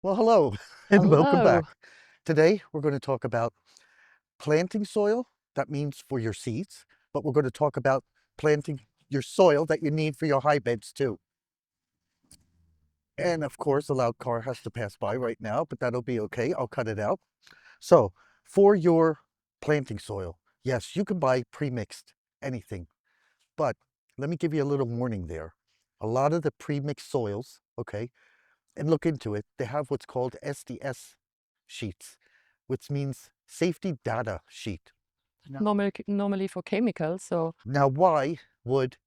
Well, hello and welcome Hello. back. Today, we're going to talk about planting soil. That means for your seeds, but we're going to talk about planting your soil that you need for your high beds too. And of course, a loud car has to pass by right now, but that'll be okay. I'll cut it out. So, for your planting soil, yes, you can buy pre-mixed anything, but let me give you a little warning there. A lot of the pre-mixed soils, okay, and look into it, they have what's called SDS sheets, which means safety data sheet. Normally for chemicals, so Now, why would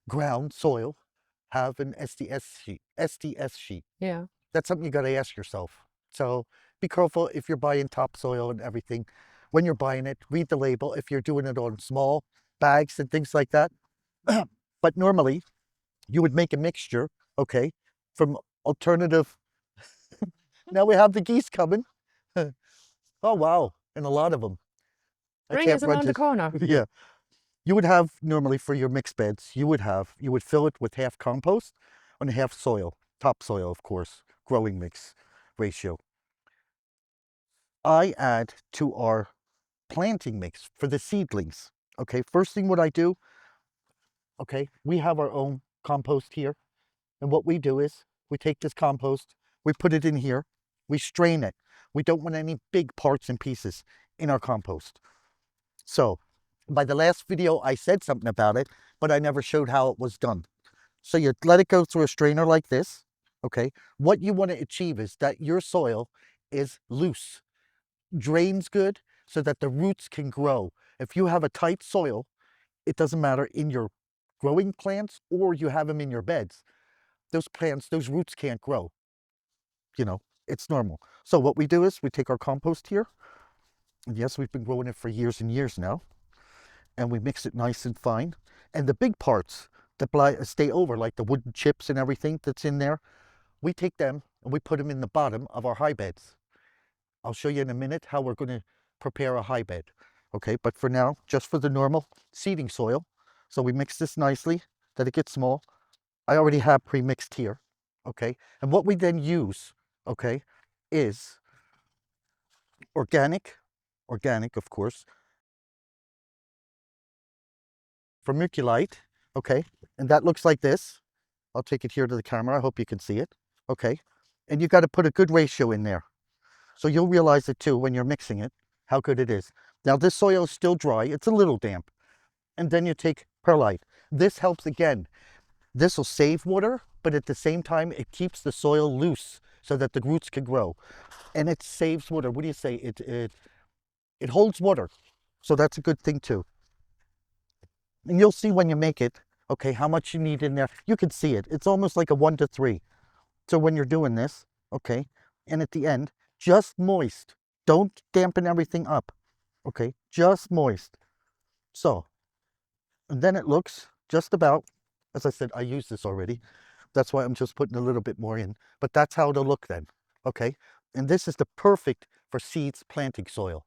ground soil have an SDS sheet? SDS sheet. yeah. That's something you got to ask yourself. So be careful if you're buying topsoil and everything. When you're buying it, read the label if you're doing it on small bags and things like that. But normally, you would make a mixture, okay, from alternative. Now we have the geese coming. Oh, wow. And a lot of them. I Spring can't is run around the to, corner. yeah. You would have normally for your mixed beds, you would fill it with half compost and half soil, topsoil, of course, growing mix ratio. I add to our planting mix for the seedlings. Okay, first thing what I do, okay, we have our own compost here. And what we do is we take this compost, we put it in here, we strain it. We don't want any big parts and pieces in our compost. So by the last video, I said something about it, but I never showed how it was done. So you let it go through a strainer like this, okay? What you want to achieve is that your soil is loose, drains good so that the roots can grow. If you have a tight soil, it doesn't matter in your growing plants or you have them in your beds. Those plants, those roots can't grow. You know, it's normal. So what we do is we take our compost here. And yes, we've been growing it for years and years now. And we mix it nice and fine. And the big parts that stay over, like the wooden chips and everything that's in there, we take them and we put them in the bottom of our high beds. I'll show you in a minute how we're going to prepare a high bed. Okay, but for now, just for the normal seeding soil. So we mix this nicely that it gets small. I already have pre-mixed here. Okay, and what we then use, okay, is organic of course, vermiculite, okay, and that looks like this. I'll take it here to the camera. I hope you can see it. Okay. And you got to put a good ratio in there. So you'll realize it too when you're mixing it, how good it is. Now this soil is still dry. It's a little damp. And then you take perlite. This helps again. This will save water, but at the same time, it keeps the soil loose so that the roots can grow. And it saves water. What do you say? It holds water. So that's a good thing too. And you'll see when you make it, okay, how much you need in there. You can see it. It's almost like a 1 to 3. So when you're doing this, okay, and at the end, just moist. Don't dampen everything up, okay, just moist. So, and then it looks just about, as I said, I used this already. That's why I'm just putting a little bit more in, but that's how it'll look then, okay? And this is the perfect for seeds planting soil.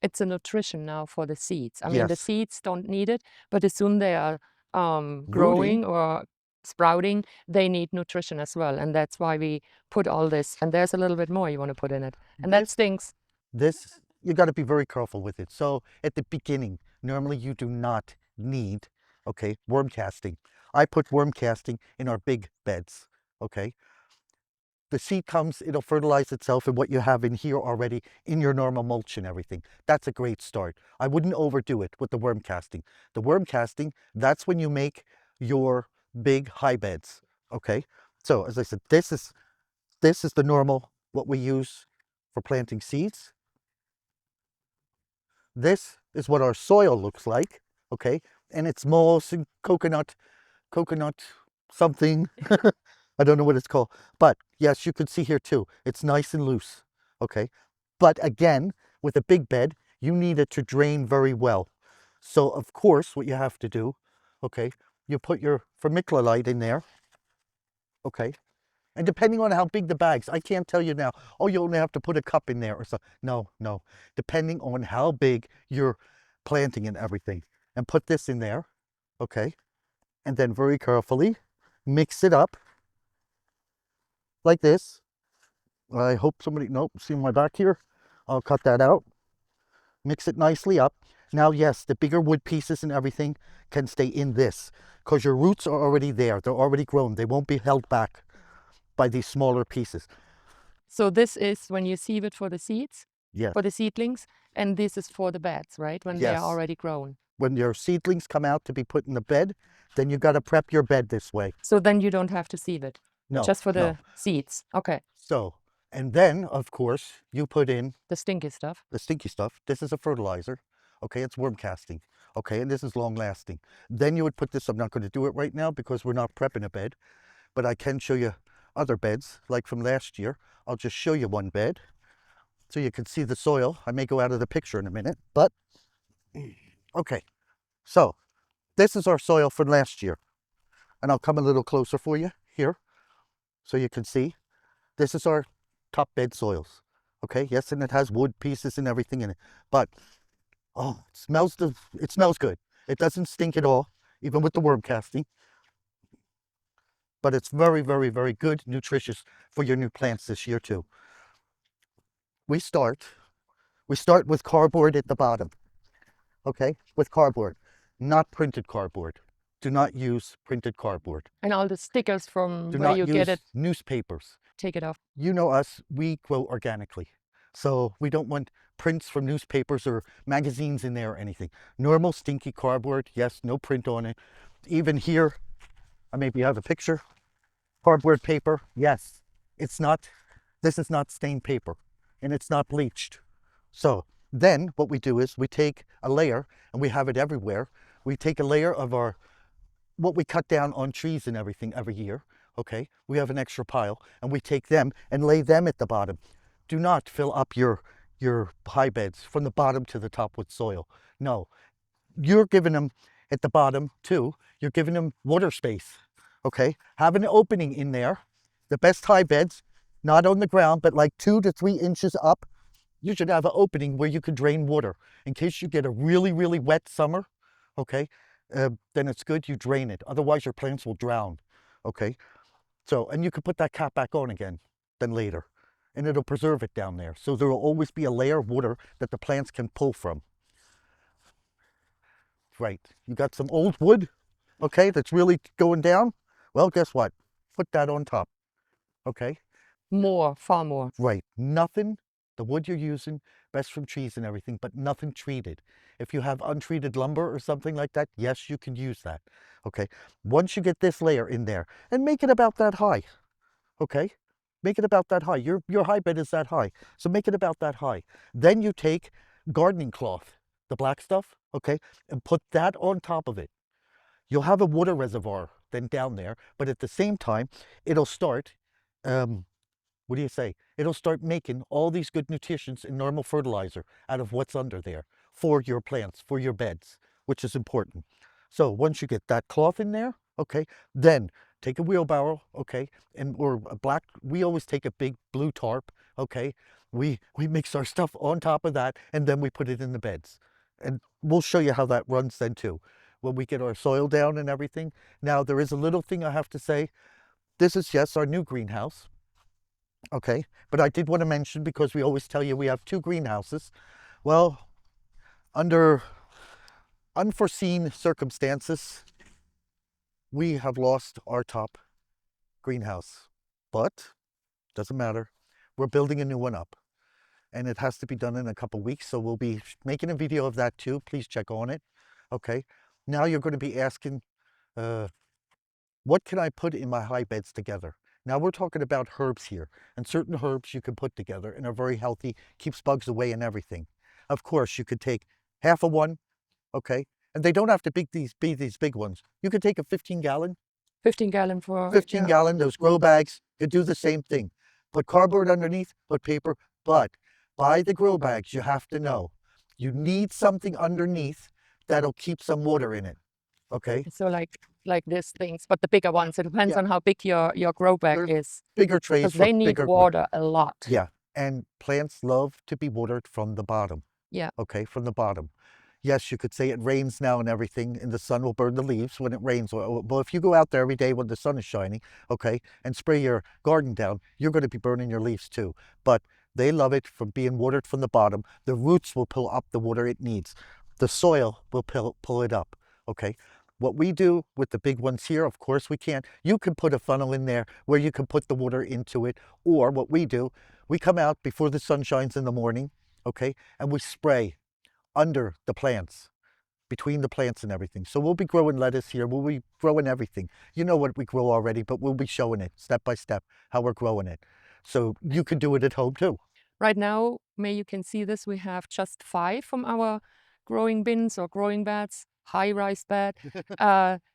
It's a nutrition now for the seeds. I mean, the Yes, seeds don't need it, but as soon they are rooting, growing or sprouting, they need nutrition as well. And that's why we put all this. And there's a little bit more you want to put in it. And that this stinks. This, you got to be very careful with it. So at the beginning, normally you do not need, okay, worm casting. I put worm casting in our big beds, okay? The seed comes, it'll fertilize itself in what you have in here already in your normal mulch and everything. That's a great start. I wouldn't overdo it with the worm casting. The worm casting, that's when you make your big high beds, okay? So as I said, this is the normal, what we use for planting seeds. This is what our soil looks like, okay? And it's moss and coconut something. I don't know what it's called. But yes, you can see here too. It's nice and loose, okay? But again, with a big bed, you need it to drain very well. So of course, what you have to do, okay, you put your vermiculite in there, okay? And depending on how big the bags, I can't tell you now, oh, you only have to put a cup in there or so. No, no. Depending on how big you're planting and everything. And put this in there, okay? And then very carefully mix it up like this. I hope somebody, nope, see my back here? I'll cut that out. Mix it nicely up. Now, yes, the bigger wood pieces and everything can stay in this because your roots are already there. They're already grown. They won't be held back by these smaller pieces. So this is when you sieve it for the seeds, Yes. for the seedlings, and this is for the beds, right? When they Yes. are already grown. When your seedlings come out to be put in the bed, then you got to prep your bed this way. So then you don't have to sieve it. No. Just for the no. seeds. Okay. So, and then, of course, you put in The stinky stuff. the stinky stuff. This is a fertilizer. Okay, it's worm casting. Okay, and this is long lasting. Then you would put this, I'm not going to do it right now because we're not prepping a bed, but I can show you other beds like from last year. I'll just show you one bed so you can see the soil. I may go out of the picture in a minute, but okay. So this is our soil from last year, and I'll come a little closer for you here so you can see. This is our top bed soils. Okay, yes, and it has wood pieces and everything in it, but oh, it smells good. It doesn't stink at all, even with the worm casting. But it's very, very, very good, nutritious for your new plants this year too. We start with cardboard at the bottom. Okay, with cardboard, not printed cardboard. Do not use printed cardboard. And all the stickers from Do where not you use get it, newspapers. take it off. You know us, we grow organically. So we don't want prints from newspapers or magazines in there or anything. Normal stinky cardboard, yes, no print on it. Even here, I maybe have a picture. Cardboard paper, yes. This is not stained paper and it's not bleached. So then what we do is we take a layer, and we have it everywhere. We take a layer of what we cut down on trees and everything every year. Okay, we have an extra pile, and we take them and lay them at the bottom. Do not fill up your high beds from the bottom to the top with soil. No, you're giving them at the bottom too. You're giving them water space. Okay, have an opening in there. The best high beds, not on the ground, but like 2 to 3 inches up. You should have an opening where you can drain water in case you get a really, really wet summer. Okay, then it's good you drain it. Otherwise, your plants will drown. Okay, so, and you can put that cap back on again then later, and it'll preserve it down there. So there will always be a layer of water that the plants can pull from. Right, you got some old wood, okay, that's really going down. Well, guess what? Put that on top, okay? More, far more. Right, nothing, the wood you're using, best from trees and everything, but nothing treated. If you have untreated lumber or something like that, yes, you can use that, okay? Once you get this layer in there, and make it about that high, okay? Make it about that high. Your high bed is that high, so make it about that high. Then you take gardening cloth, the black stuff, okay, and put that on top of it. You'll have a water reservoir then down there, but at the same time, it'll start, what do you say? It'll start making all these good nutrients and normal fertilizer out of what's under there for your plants, for your beds, which is important. So once you get that cloth in there, okay, then take a wheelbarrow, okay, or a black, we always take a big blue tarp, okay. We mix our stuff on top of that, and then we put it in the beds. And we'll show you how that runs then too, when we get our soil down and everything. Now, there is a little thing I have to say. This is, yes, our new greenhouse. Okay, but I did want to mention, because we always tell you we have 2 greenhouses. Well, under unforeseen circumstances, we have lost our top greenhouse, but doesn't matter. We're building a new one up, and it has to be done in a couple weeks. So we'll be making a video of that too. Please check on it. Okay, now you're going to be asking, what can I put in my high beds together? Now we're talking about herbs here, and certain herbs you can put together and are very healthy, keeps bugs away and everything. Of course, you could take half of one, okay? And they don't have to be these big ones. You could take a 15-gallon. 15 gallon for 15 gallon, those grow bags, you do the same thing. Put cardboard underneath, put paper, but buy the grow bags, you have to know. You need something underneath that'll keep some water in it, okay? So like these things, but the bigger ones. It depends on how big your grow bag is. Bigger trays Because for they need bigger water a lot. Yeah, and plants love to be watered from the bottom. Yeah. Okay, from the bottom. Yes, you could say it rains now and everything, and the sun will burn the leaves when it rains. Well, if you go out there every day when the sun is shining, okay, and spray your garden down, you're going to be burning your leaves too. But they love it from being watered from the bottom. The roots will pull up the water it needs. The soil will pull it up, okay? What we do with the big ones here, of course we can. You can put a funnel in there where you can put the water into it. Or what we do, we come out before the sun shines in the morning, okay, and we spray under the plants, between the plants and everything. So we'll be growing lettuce here. We'll be growing everything. You know what we grow already, but we'll be showing it step by step how we're growing it. So you can do it at home too. Right now, May, you can see this, we have just 5 from our growing bins or growing beds, high-rise bed.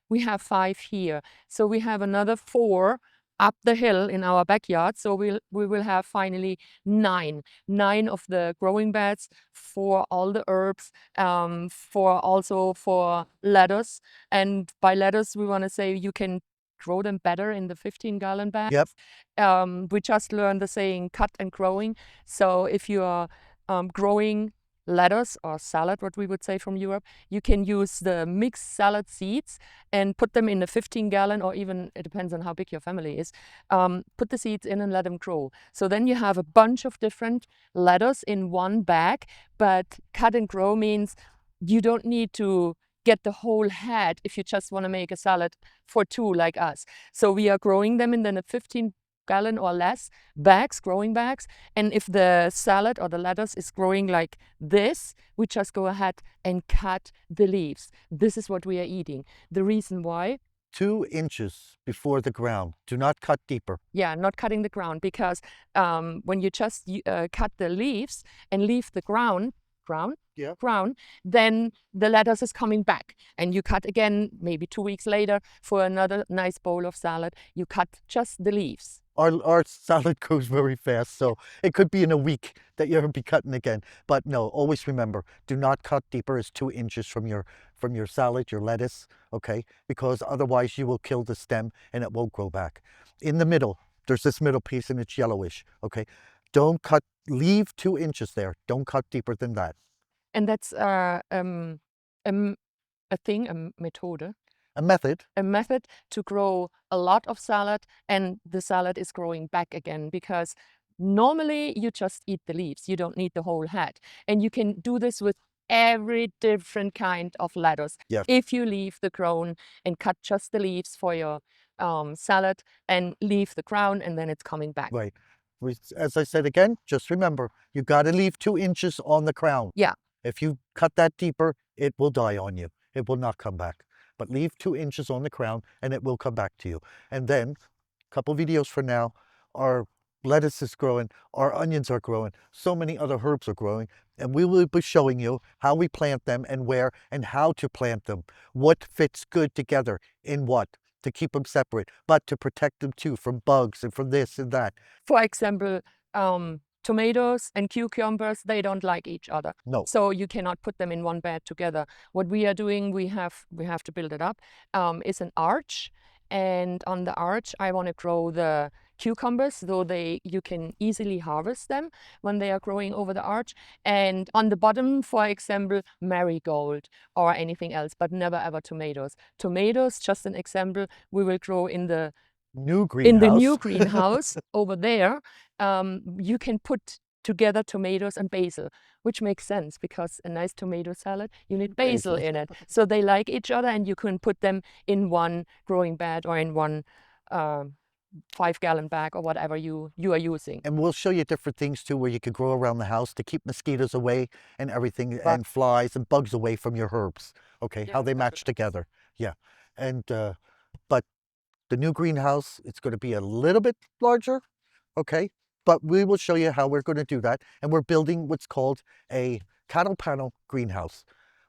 We have 5 here. So we have another 4 up the hill in our backyard. So we will have finally 9 of the growing beds for all the herbs, for lettuce. And by lettuce, we want to say you can grow them better in the 15-gallon bags. Yep. We just learned the saying cut and growing. So if you are growing lettuce or salad, what we would say from Europe, you can use the mixed salad seeds and put them in a 15-gallon, or even, it depends on how big your family is, put the seeds in and let them grow. So then you have a bunch of different lettuce in one bag. But cut and grow means you don't need to get the whole head if you just want to make a salad for 2 like us. So we are growing them in the 15-gallon or less bags, growing bags. And if the salad or the lettuce is growing like this, we just go ahead and cut the leaves. This is what we are eating. The reason why? 2 inches before the ground. Do not cut deeper. Yeah, not cutting the ground, because when you just cut the leaves and leave the ground, then the lettuce is coming back, and you cut again maybe 2 weeks later for another nice bowl of salad. You cut just the leaves. Our salad grows very fast, so it could be in a week that you'll be cutting again. But no, always remember, do not cut deeper as 2 inches from your salad, your lettuce, okay? Because otherwise you will kill the stem and it won't grow back. In the middle, there's this middle piece and it's yellowish, okay? Don't cut, leave 2 inches there. Don't cut deeper than that. And that's a thing, A method. a method to grow a lot of salad, and the salad is growing back again, because normally you just eat the leaves. You don't need the whole head. And you can do this with every different kind of lettuce. Yes. If you leave the crown and cut just the leaves for your salad and leave the crown, and then it's coming back. Right. As I said again, just remember, you got to leave 2 inches on the crown. Yeah. If you cut that deeper, it will die on you. It will not come back. But leave 2 inches on the crown and it will come back to you. And then, a couple videos from now, our lettuce is growing, our onions are growing, so many other herbs are growing, and we will be showing you how we plant them and where and how to plant them, what fits good together in what, to keep them separate, but to protect them too from bugs and from this and that. For example, tomatoes and cucumbers, they don't like each other. No. So you cannot put them in one bed together. What we are doing, we have to build it up, is an arch. And on the arch, I want to grow the cucumbers, though you can easily harvest them when they are growing over the arch. And on the bottom, for example, marigold or anything else, but never ever tomatoes. Tomatoes, just an example, we will grow in the new greenhouse. In the new greenhouse over there. You can put together tomatoes and basil, which makes sense, because a nice tomato salad, you need basil in it. So they like each other, and you can put them in one growing bed or in one 5-gallon bag or whatever you are using. And we'll show you different things too, where you can grow around the house to keep mosquitoes away and everything, and flies and bugs away from your herbs. Okay, Yeah, how they match together. Yeah, and but the new greenhouse, it's going to be a little bit larger, okay? But we will show you how we're going to do that. And we're building what's called a cattle panel greenhouse.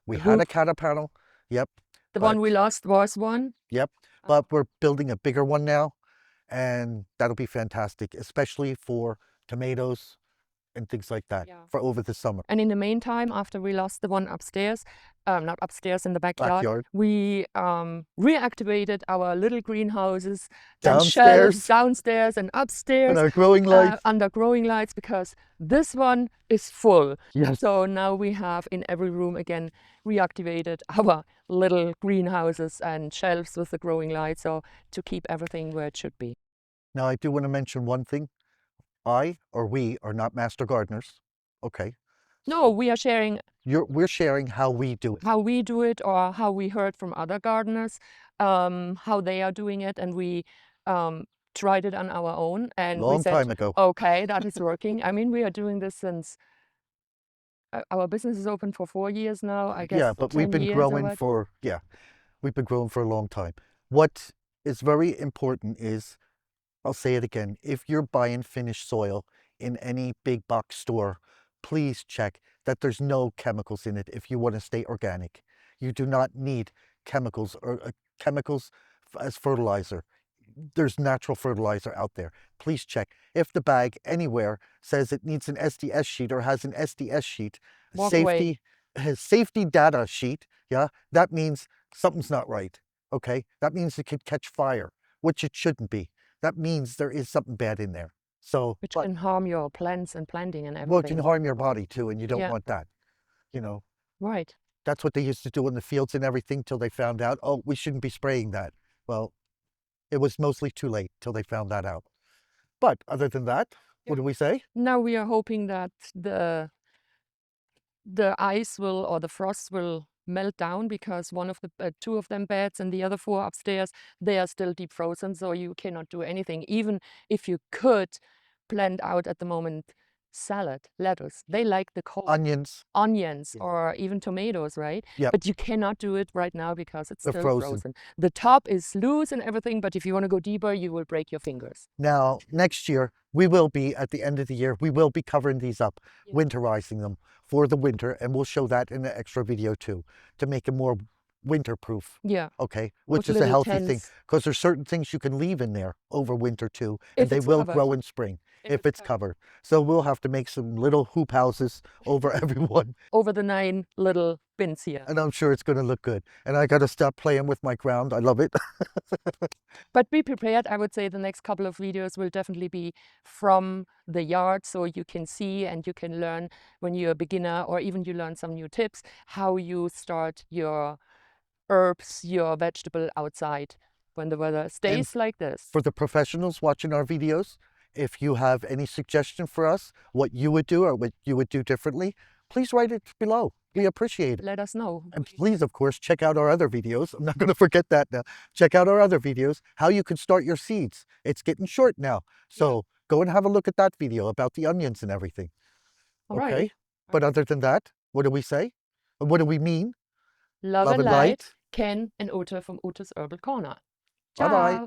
We had a cattle panel, yep. The one we lost was one? Yep, but we're building a bigger one now, and that'll be fantastic, especially for tomatoes and things like that Yeah. for over the summer. And in the meantime, after we lost the one upstairs, not upstairs in the backyard, Backyard. we reactivated our little greenhouses and Downstairs. shelves downstairs and upstairs And our growing lights. under growing lights, because this one is full. Yes. So now we have in every room again reactivated our little greenhouses and shelves with the growing lights, so to keep everything where it should be. Now, I do want to mention one thing. We are not master gardeners. Okay. No, we are sharing We're sharing how we do it. how we do it, or how we heard from other gardeners, how they are doing it, and we tried it on our own, and we Long said, time ago. okay, that is working. I mean, we are doing this since our business is open for 4 years now, I guess. Yeah, but we've 10 been years or growing what. for, we've been growing for a long time. What is very important is, I'll say it again, if you're buying finished soil in any big box store, please check that there's no chemicals in it if you want to stay organic. You do not need chemicals or chemicals as fertilizer. There's natural fertilizer out there. Please check. If the bag anywhere says it needs an SDS sheet or has an SDS sheet, Walk away. safety data sheet, yeah, that means something's not right. Okay, that means it could catch fire, which it shouldn't be. That means there is something bad in there. So, Which can harm your plants and planting and well, it can everything. harm your body too, and you don't Yeah. want that. You know, Right. that's what they used to do in the fields and everything till they found out, oh, we shouldn't be spraying that. Well, it was mostly too late till they found that out. But other than that, what do we say? Now we are hoping that the ice will, or the frost will melt down, because one of the 2 of them beds and the other 4 upstairs, they are still deep frozen, so you cannot do anything. Even if you could plant out at the moment salad, lettuce, they like the cold. Onions, Onions, Yeah. or even tomatoes, right? Yep. But you cannot do it right now because it's They're still frozen. frozen. The top is loose and everything, but if you want to go deeper, you will break your fingers. Now, next year, we will be, at the end of the year, we will be covering these up, Yeah. winterizing them for the winter, and we'll show that in an extra video too, to make it more winter-proof, Yeah. okay? With Which is a little healthy thing, tents. because there's certain things you can leave in there over winter too, and If they it's will covered. grow in spring if it's covered. So we'll have to make some little hoop houses over everyone, Over the 9 little bins here. and I'm sure it's going to look good. And I got to stop playing with my ground. I love it. But be prepared. I would say the next couple of videos will definitely be from the yard, so you can see and you can learn when you're a beginner, or even you learn some new tips, how you start your herbs, your vegetable outside when the weather stays like this. For the professionals watching our videos, if you have any suggestion for us, what you would do or what you would do differently, please write it below. We appreciate it. Let us know. And please, of course, check out our other videos. I'm not going to forget that now. Check out our other videos, how you can start your seeds. It's getting short now. So go and have a look at that video about the onions and everything. All Okay? right. But other than that, what do we say? And what do we mean? Love and light, Ken and Ute from Utes-Herbal-Corner. Bye-bye. Ciao.